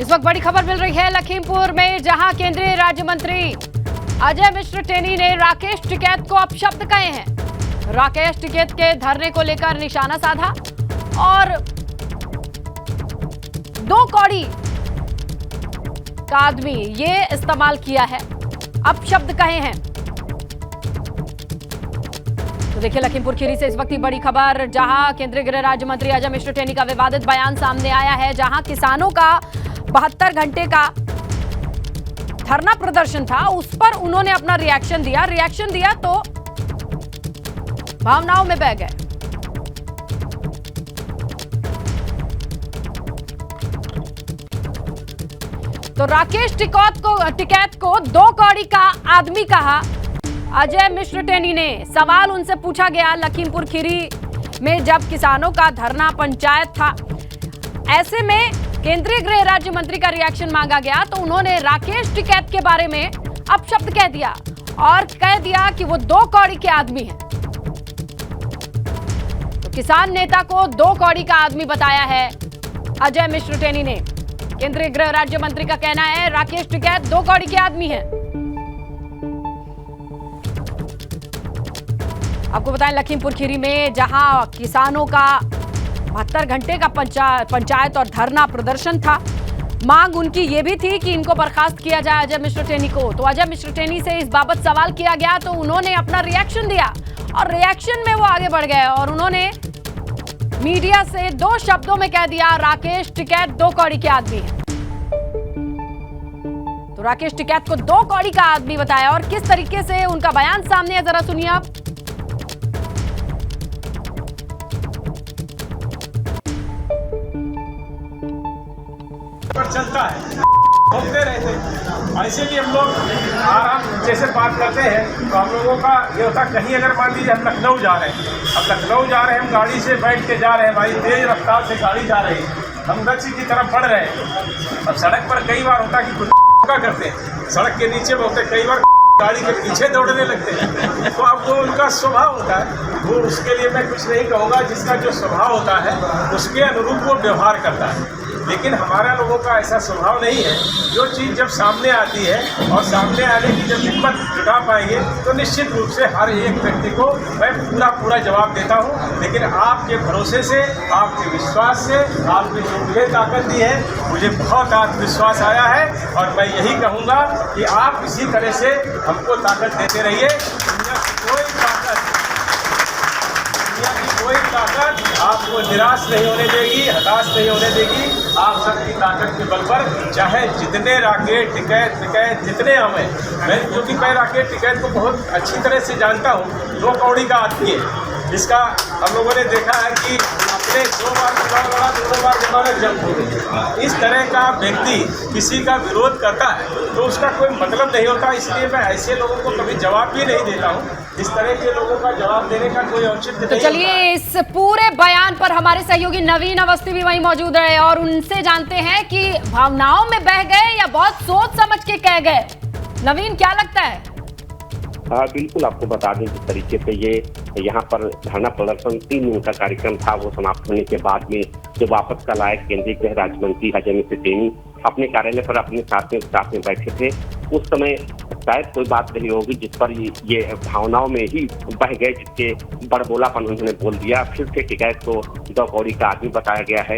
इस वक्त बड़ी खबर मिल रही है लखीमपुर में, जहां केंद्रीय राज्य मंत्री अजय मिश्र टेनी ने राकेश टिकैत को अपशब्द कहे हैं। राकेश टिकैत के धरने को लेकर निशाना साधा और दो कौड़ी का आदमी ये इस्तेमाल किया है, अपशब्द कहे हैं। तो देखिए लखीमपुर खीरी से इस वक्त की बड़ी खबर, जहां केंद्रीय गृह राज्य मंत्री अजय मिश्र टेनी का विवादित बयान सामने आया है, जहां किसानों का 72 घंटे का धरना प्रदर्शन था, उस पर उन्होंने अपना रिएक्शन दिया तो भावनाओं में बह गए। तो राकेश टिकैत को दो कौड़ी का आदमी कहा अजय मिश्र टेनी ने। सवाल उनसे पूछा गया लखीमपुर खीरी में जब किसानों का धरना पंचायत था, ऐसे में केंद्रीय गृह राज्य मंत्री का रिएक्शन मांगा गया तो उन्होंने राकेश टिकैत के बारे में अपशब्द कह दिया और कह दिया कि वो दो कौड़ी के आदमी हैं। तो किसान नेता को दो कौड़ी का आदमी बताया है अजय मिश्र टेनी ने। केंद्रीय गृह राज्य मंत्री का कहना है राकेश टिकैत दो कौड़ी के आदमी हैं। आपको बताएं लखीमपुर खीरी में जहां किसानों का 72 घंटे का पंचायत और धरना प्रदर्शन था, मांग उनकी ये भी थी कि इनको बर्खास्त किया जाए अजय मिश्र टेनी को। तो अजय मिश्र टेनी से इस बाबत सवाल किया गया तो उन्होंने अपना रिएक्शन दिया और रिएक्शन में वो आगे बढ़ गए और उन्होंने मीडिया से दो शब्दों में कह दिया राकेश टिकैत दो कौड़ी के आदमी है। तो राकेश टिकैत को दो कौड़ी का आदमी बताया और किस तरीके से उनका बयान सामने है, जरा सुनिए आप। चलता है, घूमते रहते, ऐसे भी हम लोग आराम जैसे बात करते हैं तो हम लोगों का ये होता, कहीं अगर मान लीजिए हम लखनऊ जा रहे हैं, अब लखनऊ जा रहे हैं, हम गाड़ी से बैठ के जा रहे हैं, भाई तेज रफ्तार से गाड़ी जा रही है, हम गति की तरफ बढ़ रहे हैं। अब सड़क पर कई बार होता कि कुछ करते हैं, सड़क के नीचे होते कई बार गाड़ी के पीछे दौड़ने लगते हैं। तो अब वो उनका स्वभाव होता है, वो उसके लिए मैं कुछ नहीं कहूँगा, जिसका जो स्वभाव होता है उसके अनुरूप वो व्यवहार करता है। लेकिन हमारा लोगों का ऐसा स्वभाव नहीं है। जो चीज़ जब सामने आती है और सामने आने की जब हिम्मत जुटा पाएंगे तो निश्चित रूप से हर एक व्यक्ति को मैं पूरा जवाब देता हूँ। लेकिन आपके भरोसे से, आपके विश्वास से, आपने जो मुझे ताकत दी है, मुझे बहुत आत्मविश्वास आया है और मैं यही कहूँगा कि आप इसी तरह से हमको ताकत देते रहिए। दुनिया की कोई ताकत आपको निराश नहीं होने देगी, हताश नहीं होने देगी। आप सबकी ताकत के बल पर चाहे जितने राकेश टिकैत जितने हमें, मैं क्योंकि मैं राकेश टिकैत को बहुत अच्छी तरह से जानता हूँ, दो कौड़ी का आदमी है। जिसका हम लोगों ने देखा है कि अपने 2 बार चुनाव लड़ा, 2 बार जमानत जब्त हो गई। इस तरह का व्यक्ति किसी का विरोध करता है तो उसका कोई मतलब नहीं होता, इसलिए मैं ऐसे लोगों को कभी जवाब भी नहीं देता हूँ। इस तरह के लोगों का जवाब देने का कोई औचित्य नहीं। तो चलिए इस पूरे बयान पर हमारे सहयोगी नवीन अवस्थी भी वहीं मौजूद है और उनसे जानते हैं कि भावनाओं में बह गए या बहुत सोच समझ के कह गए। नवीन, क्या लगता है? हाँ बिल्कुल, आपको बता दें जिस तरीके से ये यहाँ पर धरना प्रदर्शन 3 दिन का कार्यक्रम था, वो समाप्त होने के बाद में जो वापस कल आए केंद्रीय गृह राज्य मंत्री अजय मिश्र टेनी अपने कार्यालय पर अपने साथ में बैठे थे, उस समय शायद कोई बात नहीं होगी जिस पर ये भावनाओं में ही बह गए, जिसके बड़बोलापन उन्होंने बोल दिया। फिर से टिकैत को दो कौड़ी का आदमी बताया गया है।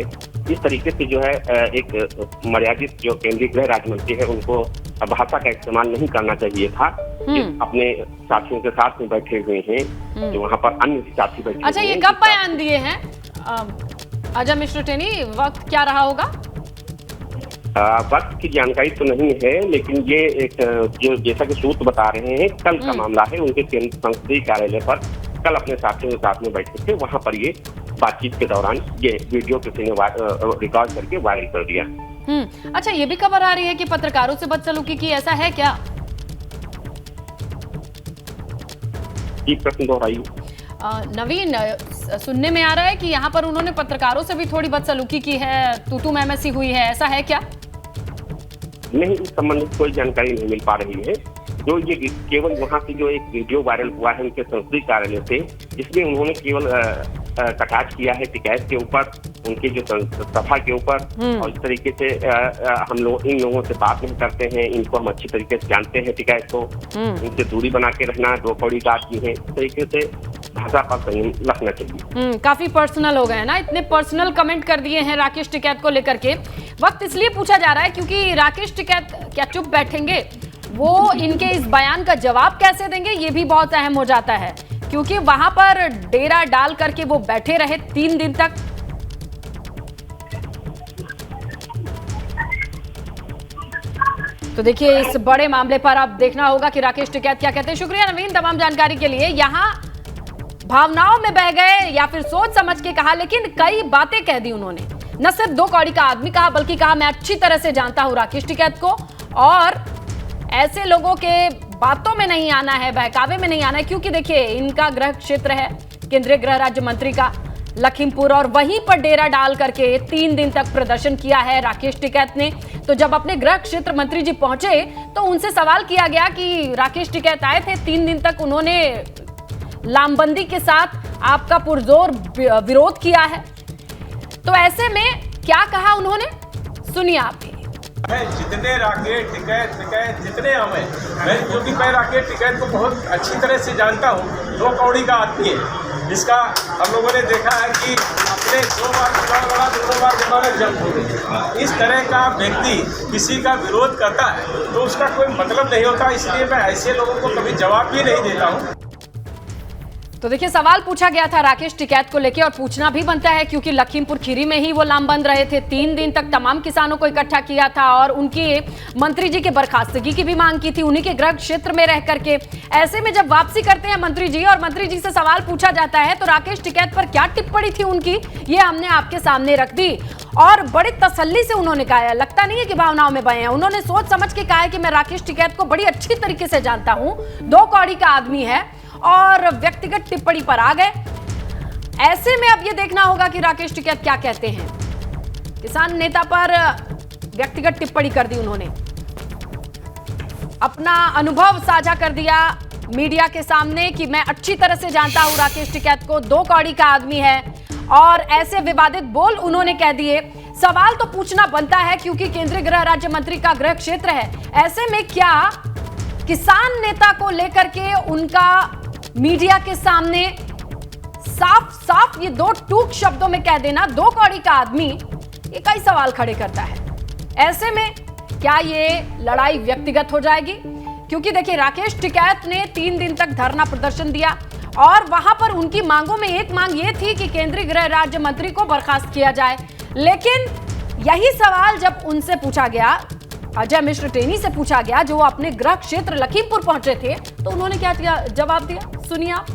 इस तरीके से जो है एक मर्यादित जो केंद्रीय गृह राज्य मंत्री है उनको भाषा का इस्तेमाल नहीं करना चाहिए था। अपने साथियों के साथ में बैठे हुए हैं, जो वहाँ पर अन्य साथी बैठे। अच्छा, ये कब बयान दिए हैं अजय मिश्र टेनी? वक्त क्या रहा होगा? वक्त की जानकारी तो नहीं है, लेकिन ये एक जो जैसा कि सूत्र बता रहे हैं, कल का मामला है। उनके केंद्र संसदीय कार्यालय पर कल अपने साथियों के साथ में बैठे थे, वहाँ पर ये बातचीत के दौरान ये वीडियो किसी ने रिकॉर्ड करके वायरल कर दिया। अच्छा, ये भी खबर आ रही है कि पत्रकारों से बदसलूकी की, ऐसा है क्या? प्रश्न दोहराइए। नवीन, सुनने में आ रहा है कि यहाँ पर उन्होंने पत्रकारों से भी थोड़ी बदसलूकी की है, तू मैं सी हुई है, ऐसा है क्या? नहीं, इस संबंधित कोई जानकारी नहीं मिल पा रही है। जो ये केवल वहाँ से जो एक वीडियो वायरल हुआ है उनके संसदीय कार्यालय से, जिसमें उन्होंने केवल कटाक्ष किया है टिकैत के ऊपर, उनके जो सभा के ऊपर, और इस तरीके से हम लोग इन लोगों से बात नहीं करते हैं, इनको हम अच्छी तरीके से जानते हैं टिकैत को, इनसे दूरी बना के रहना, दो कौड़ी का आदमी है, इस तरीके से भाषा पर संयम रखना चाहिए। काफी पर्सनल हो गए हैं ना, इतने पर्सनल कमेंट कर दिए हैं राकेश टिकैत को लेकर के। वक्त इसलिए पूछा जा रहा है क्योंकि राकेश टिकैत क्या चुप बैठेंगे, वो इनके इस बयान का जवाब कैसे देंगे ये भी बहुत अहम हो जाता है, क्योंकि वहां पर डेरा डाल करके वो बैठे रहे 3 दिन तक। तो देखिए इस बड़े मामले पर अब देखना होगा कि राकेश टिकैत क्या कहते हैं। शुक्रिया नवीन तमाम जानकारी के लिए। यहां भावनाओं में बह गए या फिर सोच समझ के कहा, लेकिन कई बातें कह दी उन्होंने। न सिर्फ 2 कौड़ी का आदमी कहा, बल्कि कहा मैं अच्छी तरह से जानता हूं राकेश टिकैत को, और ऐसे लोगों के बातों में नहीं आना है, बहकावे में नहीं आना है, क्योंकि देखिए इनका गृह क्षेत्र है केंद्रीय गृह राज्य मंत्री का लखीमपुर, और वहीं पर डेरा डाल करके 3 दिन तक प्रदर्शन किया है राकेश टिकैत ने। तो जब अपने गृह क्षेत्र मंत्री जी पहुंचे तो उनसे सवाल किया गया कि राकेश टिकैत आए थे 3 दिन तक, उन्होंने लामबंदी के साथ आपका पुरजोर विरोध किया है, तो ऐसे में क्या कहा उन्होंने, सुनिए आप भी। जितने राकेश टिकैत जितने हम हैं, क्योंकि मैं राकेश टिकैत को बहुत अच्छी तरह से जानता हूँ, 2 कौड़ी का आदमी है, जिसका हम लोगों ने देखा है कि अपने 2 बार चुनाव लड़ा, 2 बार जमानत जब्त हो गई। इस तरह का व्यक्ति किसी का विरोध करता है तो उसका कोई मतलब नहीं होता, इसलिए मैं ऐसे लोगों को कभी जवाब भी नहीं देता हूँ। तो देखिए सवाल पूछा गया था राकेश टिकैत को लेकर, और पूछना भी बनता है क्योंकि लखीमपुर खीरी में ही वो लामबंद रहे थे, 3 दिन तक तमाम किसानों को इकट्ठा किया था और उनकी मंत्री जी के बर्खास्तगी की भी मांग की थी, उन्हीं के गृह क्षेत्र में रह करके। ऐसे में जब वापसी करते हैं मंत्री जी और मंत्री जी से सवाल पूछा जाता है तो राकेश टिकैत पर क्या टिप्पणी थी उनकी, ये हमने आपके सामने रख दी, और बड़ी तसल्ली से उन्होंने कहा है, लगता नहीं है कि भावनाओं में बहे हैं। उन्होंने सोच समझ के कहा है कि मैं राकेश टिकैत को बड़ी अच्छी तरीके से जानता हूं, 2 कौड़ी का आदमी है, और व्यक्तिगत टिप्पणी पर आ गए। ऐसे में अब यह देखना होगा कि राकेश टिकैत क्या कहते हैं। किसान नेता पर व्यक्तिगत टिप्पणी कर दी उन्होंने, अपना अनुभव साझा कर दिया मीडिया के सामने कि मैं अच्छी तरह से जानता हूं राकेश टिकैत को, 2 कौड़ी का आदमी है, और ऐसे विवादित बोल उन्होंने कह दिए। सवाल तो पूछना बनता है क्योंकि केंद्रीय गृह राज्य मंत्री का गृह क्षेत्र है। ऐसे में क्या किसान नेता को लेकर के उनका मीडिया के सामने साफ साफ ये 2 टूक शब्दों में कह देना 2 कौड़ी का आदमी, ये कई सवाल खड़े करता है। ऐसे में क्या ये लड़ाई व्यक्तिगत हो जाएगी, क्योंकि देखिए राकेश टिकैत ने 3 दिन तक धरना प्रदर्शन दिया और वहां पर उनकी मांगों में एक मांग ये थी कि केंद्रीय गृह राज्य मंत्री को बर्खास्त किया जाए। लेकिन यही सवाल जब उनसे पूछा गया, अजय मिश्र टेनी से पूछा गया, जो अपने गृह क्षेत्र लखीमपुर पहुंचे थे, तो उन्होंने क्या जवाब दिया, सुनिए आप।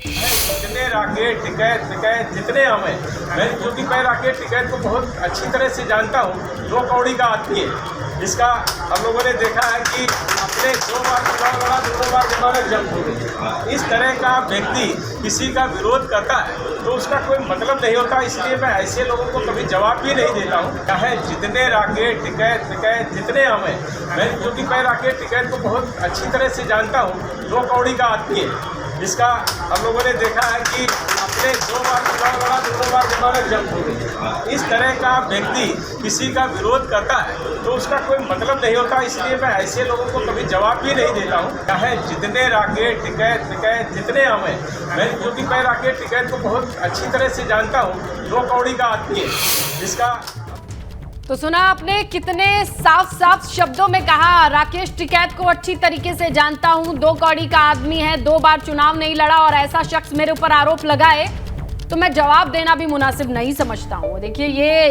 जितने राकेश टिकैत जितने हम हैं, क्योंकि मैं राकेश टिकैत को बहुत अच्छी तरह से जानता हूँ, 2 कौड़ी का आदमी है, जिसका हम लोगों ने देखा है कि अपने 2 बार चुनाव लड़ा, 2 बार जमानत जब्त हो गई। इस तरह का व्यक्ति किसी का विरोध करता है तो उसका कोई मतलब नहीं होता, इसलिए मैं ऐसे लोगों को कभी जवाब भी नहीं देता हूँ। चाहे जितने राकेश टिकैत जितने हम हैं, क्योंकि मैं राकेश टिकैत को बहुत अच्छी तरह से जानता हूँ, 2 कौड़ी का आदमी है, जिसका हम लोगों ने देखा है कि अपने 2 बार चुनाव लड़ा, 2 बार जमानत जब्त हो गई। इस तरह का व्यक्ति किसी का विरोध करता है तो उसका कोई मतलब नहीं होता, इसलिए मैं ऐसे लोगों को कभी जवाब भी नहीं देता हूँ। चाहे जितने राकेश टिकैत जितने हम हैं, क्योंकि मैं राकेश टिकैत को बहुत अच्छी तरह से जानता हूँ, 2 कौड़ी का आदमी है, जिसका। तो सुना आपने कितने साफ साफ शब्दों में कहा, राकेश टिकैत को अच्छी तरीके से जानता हूं, 2 कौड़ी का आदमी है, 2 बार चुनाव नहीं लड़ा, और ऐसा शख्स मेरे ऊपर आरोप लगाए तो मैं जवाब देना भी मुनासिब नहीं समझता हूं। देखिए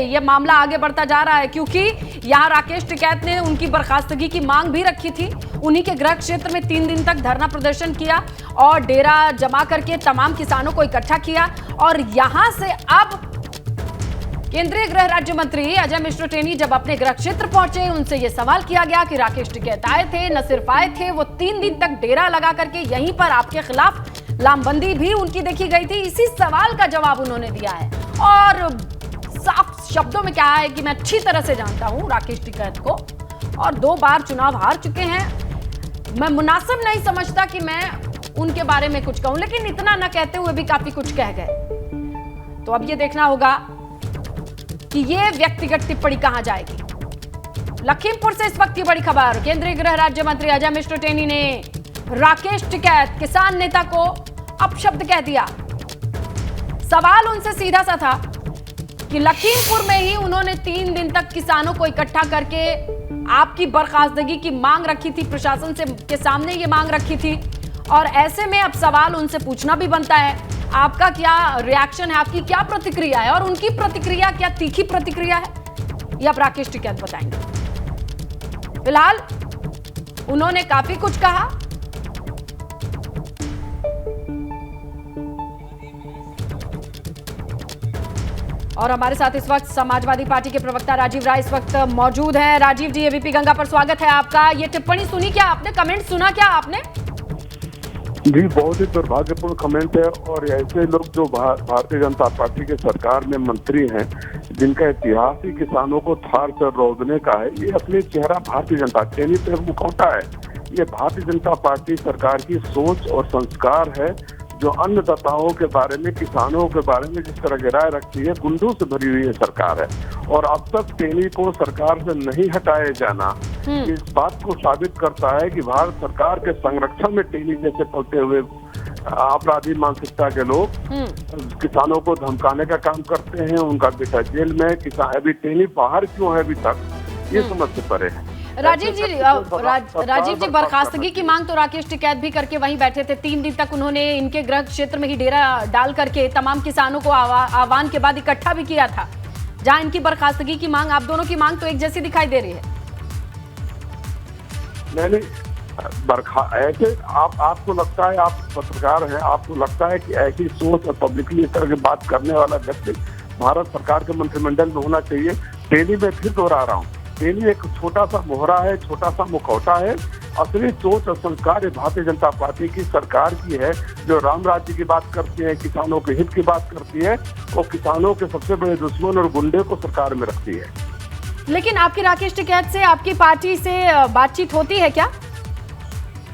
ये मामला आगे बढ़ता जा रहा है, क्योंकि यहां राकेश टिकैत ने उनकी बर्खास्तगी की मांग भी रखी थी, उन्हीं के गृह क्षेत्र में 3 दिन तक धरना प्रदर्शन किया और डेरा जमा करके तमाम किसानों को इकट्ठा किया। और यहां से अब केंद्रीय गृह राज्य मंत्री अजय मिश्र टेनी जब अपने गृह क्षेत्र पहुंचे, उनसे यह सवाल किया गया कि राकेश टिकैत आए थे, न सिर्फ आए थे, वो 3 दिन तक डेरा लगा करके यहीं पर आपके खिलाफ लामबंदी भी उनकी देखी गई थी। इसी सवाल का जवाब उन्होंने दिया है और साफ शब्दों में कहा है कि मैं अच्छी तरह से जानता हूं राकेश टिकैत को और 2 बार चुनाव हार चुके हैं। मैं मुनासिब नहीं समझता कि मैं उनके बारे में कुछ कहूं, लेकिन इतना न कहते हुए भी काफी कुछ कह गए। तो अब ये देखना होगा कि ये व्यक्तिगत टिप्पणी कहां जाएगी। लखीमपुर से इस वक्त की बड़ी खबर, केंद्रीय गृह राज्य मंत्री अजय मिश्र टेनी ने राकेश टिकैत किसान नेता को अपशब्द कह दिया। सवाल उनसे सीधा सा था कि लखीमपुर में ही उन्होंने 3 दिन तक किसानों को इकट्ठा करके आपकी बर्खास्तगी की मांग रखी थी, प्रशासन से के सामने ये मांग रखी थी, और ऐसे में अब सवाल उनसे पूछना भी बनता है, आपका क्या रिएक्शन है, आपकी क्या प्रतिक्रिया है, और उनकी प्रतिक्रिया क्या तीखी प्रतिक्रिया है, ये अब राकेश टिकैत बताएंगे। फिलहाल उन्होंने काफी कुछ कहा। और हमारे साथ इस वक्त समाजवादी पार्टी के प्रवक्ता राजीव राय इस वक्त मौजूद हैं। राजीव जी, एबीपी गंगा पर स्वागत है आपका। ये टिप्पणी सुनी क्या आपने, कमेंट सुना क्या आपने? जी, बहुत ही दुर्भाग्यपूर्ण कमेंट है। और ऐसे लोग जो भारतीय जनता पार्टी के सरकार में मंत्री हैं, जिनका इतिहास ही किसानों को थार से रौंदने का है, ये असली चेहरा भारतीय जनता टेनी पे मुखौटा है। ये भारतीय जनता पार्टी सरकार की सोच और संस्कार है, जो अन्नदाताओं के बारे में, किसानों के बारे में जिस तरह की राय रखती है, गुंडों से भरी हुई ये सरकार है। और अब तक टेनी को सरकार से नहीं हटाए जाना इस बात को साबित करता है कि भारत सरकार के संरक्षण में टेनी जैसे पलते हुए अपराधी मानसिकता के लोग किसानों को धमकाने का काम करते हैं। उनका बेटा जेल में, किसान अभी टेनी बाहर क्यों है अभी तक, ये समझ से परे है। राजीव जी, बर्खास्तगी की मांग तो राकेश टिकैत भी करके वहीं बैठे थे। 3 दिन तक उन्होंने इनके गृह क्षेत्र में ही डेरा डाल करके तमाम किसानों को आह्वान के बाद इकट्ठा भी किया था, जहां इनकी बर्खास्तगी की मांग, आप दोनों की मांग तो एक जैसी दिखाई दे रही है। नहीं, ऐसे आपको लगता है, आप पत्रकार हैं, आपको लगता है कि ऐसी सोच और पब्लिकली इस तरह की बात करने वाला व्यक्ति भारत सरकार के मंत्रिमंडल में होना चाहिए? टेनी में फिर दोहरा रहा हूँ, टेनी एक छोटा सा मोहरा है, छोटा सा मुखौटा है। असली सोच और संस्कार भारतीय जनता पार्टी की सरकार की है, जो राम राज्य की बात करती है, किसानों के हित की बात करती है, और किसानों के सबसे बड़े दुश्मन और गुंडे को सरकार में रखती है। लेकिन आपकी राकेश टिकैत से, आपकी पार्टी से बातचीत होती है क्या?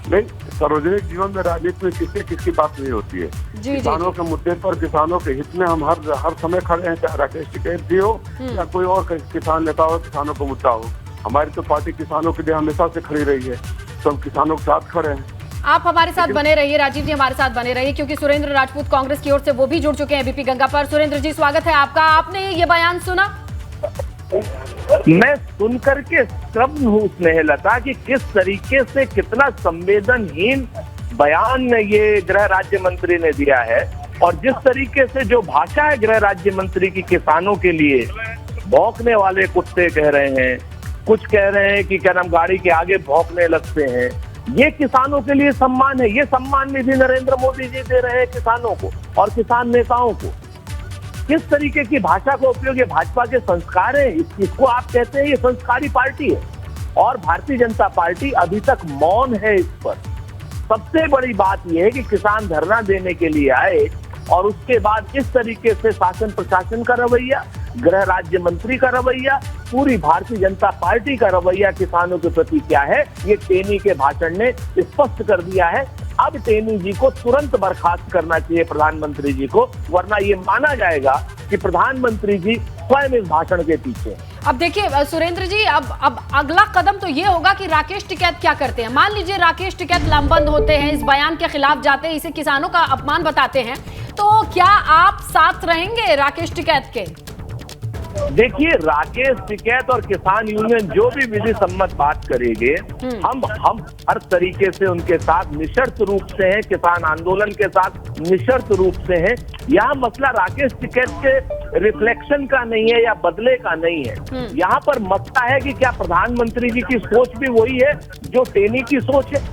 नहीं, सार्वजनिक जीवन में, राजनीति में किसकी बात नहीं होती है। किसानों के मुद्दे पर, किसानों के हित में हम हर समय खड़े हैं, चाहे राकेश टिकैत भी हो या कोई और किसान नेता हो, किसानों का मुद्दा हो। हमारी तो पार्टी किसानों के लिए हमेशा से खड़ी रही है, तो हम किसानों के साथ खड़े हैं। आप हमारे साथ बने रहिए, राजीव जी हमारे साथ बने रहिए, क्योंकि सुरेंद्र राजपूत कांग्रेस की ओर से वो भी जुड़ चुके हैं एबीपी गंगा पर। सुरेंद्र जी, स्वागत है आपका। आपने ये बयान सुना? मैं सुनकर के स्तब्ध हूँ स्नेहलता कि किस तरीके से, कितना संवेदनहीन बयान ये गृह राज्य मंत्री ने दिया है, और जिस तरीके से जो भाषा है गृह राज्य मंत्री की किसानों के लिए, भौंकने वाले कुत्ते कह रहे हैं, कुछ कह रहे हैं कि क्या नाम गाड़ी के आगे भौंकने लगते हैं। ये किसानों के लिए सम्मान है, ये सम्मान निधि नरेंद्र मोदी जी दे रहे हैं किसानों को और किसान नेताओं को। किस तरीके की भाषा का उपयोग, ये भाजपा के संस्कार है, इसको आप कहते हैं ये संस्कारी पार्टी है। और भारतीय जनता पार्टी अभी तक मौन है इस पर। सबसे बड़ी बात यह है कि किसान धरना देने के लिए आए, और उसके बाद इस तरीके से शासन प्रशासन का रवैया, गृह राज्य मंत्री का रवैया, पूरी भारतीय जनता पार्टी का रवैया किसानों के प्रति क्या है, ये टेनी के भाषण ने स्पष्ट कर दिया है। अब टेनी जी को तुरंत बर्खास्त करना चाहिए, प्रधानमंत्री जी को, वरना ये माना जाएगा कि प्रधानमंत्री जी स्वयं इस भाषण के पीछे। अब देखिए सुरेंद्र जी, अब अगला कदम तो ये होगा कि राकेश टिकैत क्या करते हैं। मान लीजिए राकेश टिकैत लामबंद होते हैं, इस बयान के खिलाफ जाते हैं, इसे किसानों का अपमान बताते हैं, तो क्या आप साथ रहेंगे राकेश टिकैत के? देखिए, राकेश टिकैत और किसान यूनियन जो भी विधि सम्मत बात करेंगे, हम हर तरीके से उनके साथ निशर्त रूप से हैं, किसान आंदोलन के साथ निशर्त रूप से हैं। यहाँ मसला राकेश टिकैत के रिफ्लेक्शन का नहीं है या बदले का नहीं है। यहाँ पर मसला है कि क्या प्रधानमंत्री जी की सोच भी वही है जो टेनी की सोच है?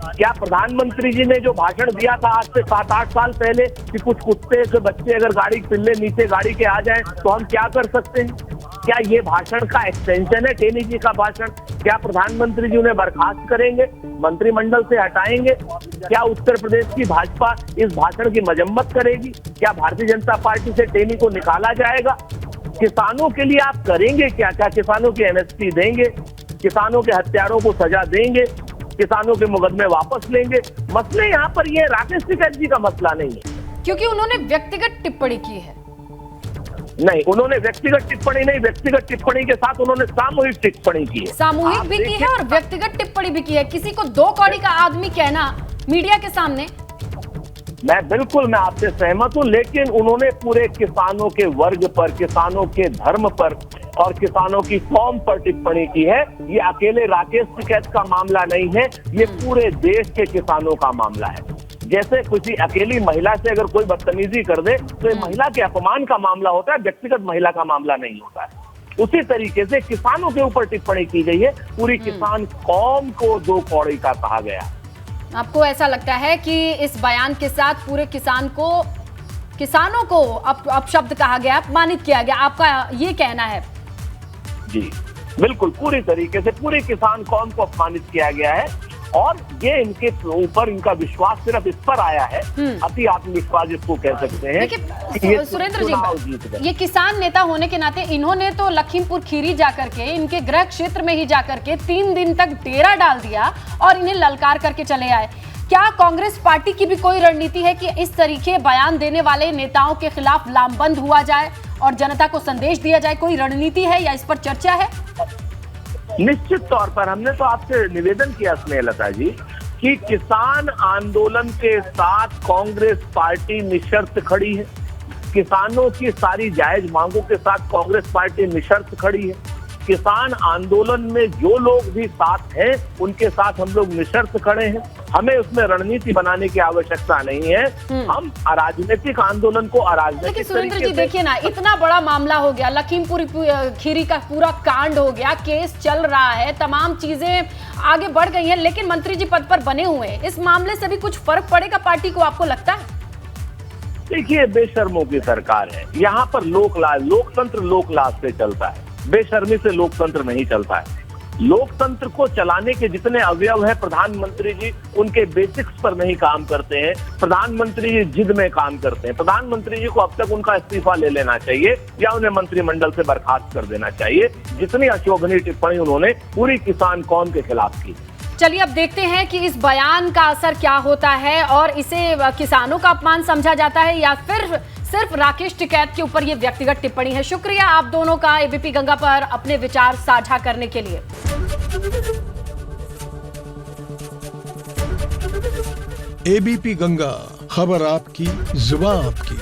क्या प्रधानमंत्री जी ने जो भाषण दिया था आज से 7-8 साल पहले कि कुछ कुत्ते के बच्चे अगर गाड़ी पिल्ले नीचे गाड़ी के आ जाएं तो हम क्या कर सकते हैं, क्या ये भाषण का एक्सटेंशन है टेनी जी का भाषण? क्या प्रधानमंत्री जी उन्हें बर्खास्त करेंगे, मंत्रिमंडल से हटाएंगे? क्या उत्तर प्रदेश की भाजपा इस भाषण की मजम्मत करेगी? क्या भारतीय जनता पार्टी से टेनी को निकाला जाएगा? किसानों के लिए आप करेंगे क्या? क्या किसानों की एमएसपी देंगे? किसानों के हत्यारों को सजा देंगे? किसानों के मुकदमे वापस लेंगे? मसले यहाँ पर ये राकेश टिकैत जी का मसला नहीं है, क्योंकि उन्होंने व्यक्तिगत टिप्पणी की है। नहीं, उन्होंने व्यक्तिगत टिप्पणी नहीं, व्यक्तिगत टिप्पणी के साथ उन्होंने सामूहिक टिप्पणी की है। सामूहिक भी की है और व्यक्तिगत टिप्पणी भी की है। किसी को 2 कौड़ी का आदमी कहना मीडिया के सामने, मैं आपसे सहमत हूं, लेकिन उन्होंने पूरे किसानों के वर्ग पर, किसानों के धर्म पर और किसानों की कौम पर टिप्पणी की है। ये अकेले राकेश टिकैत का मामला नहीं है, ये पूरे देश के किसानों का मामला है। जैसे किसी अकेली महिला से अगर कोई बदतमीजी कर दे तो ये महिला के अपमान का मामला होता है, व्यक्तिगत महिला का मामला नहीं होता है। उसी तरीके से किसानों के ऊपर टिप्पणी की गई है, पूरी किसान कौम को 2 कौड़ी का कहा गया। आपको ऐसा लगता है कि इस बयान के साथ पूरे किसानों को अपशब्द कहा गया, अपमानित किया गया, आपका ये कहना है? जी बिल्कुल, पूरी तरीके से पूरी किसान कौम को अपमानित किया गया है और ये इनके ऊपर इनका विश्वास सिर्फ इस पर आया है, अति आत्मविश्वास जिसको कह सकते हैं। देखिए सुरेंद्र जी, ये किसान नेता होने के नाते इन्होंने तो लखीमपुर खीरी जाकर के, इनके गृह क्षेत्र में ही जाकर के 3 दिन तक डेरा डाल दिया और इन्हें ललकार करके चले आए। क्या कांग्रेस पार्टी की भी कोई रणनीति है कि इस तरीके बयान देने वाले नेताओं के खिलाफ लामबंद हुआ जाए और जनता को संदेश दिया जाए? कोई रणनीति है या इस पर चर्चा है? निश्चित तौर पर हमने तो आपसे निवेदन किया स्नेहलता जी कि किसान आंदोलन के साथ कांग्रेस पार्टी निशर्त खड़ी है। किसानों की सारी जायज मांगों के साथ कांग्रेस पार्टी निशर्त खड़ी है। किसान आंदोलन में जो लोग भी साथ हैं उनके साथ हम लोग निशर्त खड़े हैं। हमें उसमें रणनीति बनाने की आवश्यकता नहीं है। हम अराजनीतिक आंदोलन को अराजनीतिक सुरेंद्र जी देखिए ना, इतना बड़ा मामला हो गया, लखीमपुर खीरी का पूरा कांड हो गया, केस चल रहा है, तमाम चीजें आगे बढ़ गई हैं, लेकिन मंत्री जी पद पर बने हुए हैं। इस मामले से भी कुछ फर्क पड़ेगा पार्टी को, आपको लगता है? देखिए, बेशर्मों की सरकार है यहाँ पर। लोकतंत्र लोकलाज से चलता है, बेशर्मी से लोकतंत्र नहीं चलता है। लोकतंत्र को चलाने के जितने अवयव है, प्रधानमंत्री जी उनके बेसिक्स पर नहीं काम करते हैं। प्रधानमंत्री जी जिद में काम करते हैं। प्रधानमंत्री जी को अब तक उनका इस्तीफा ले लेना चाहिए या उन्हें मंत्रिमंडल से बर्खास्त कर देना चाहिए। जितनी अशोभनीय टिप्पणी उन्होंने पूरी किसान कौम के खिलाफ की। चलिए अब देखते हैं कि इस बयान का असर क्या होता है और इसे किसानों का अपमान समझा जाता है या फिर सिर्फ राकेश टिकैत के ऊपर ये व्यक्तिगत टिप्पणी है। शुक्रिया आप दोनों का एबीपी गंगा पर अपने विचार साझा करने के लिए। एबीपी गंगा, खबर आपकी, जुबान आपकी।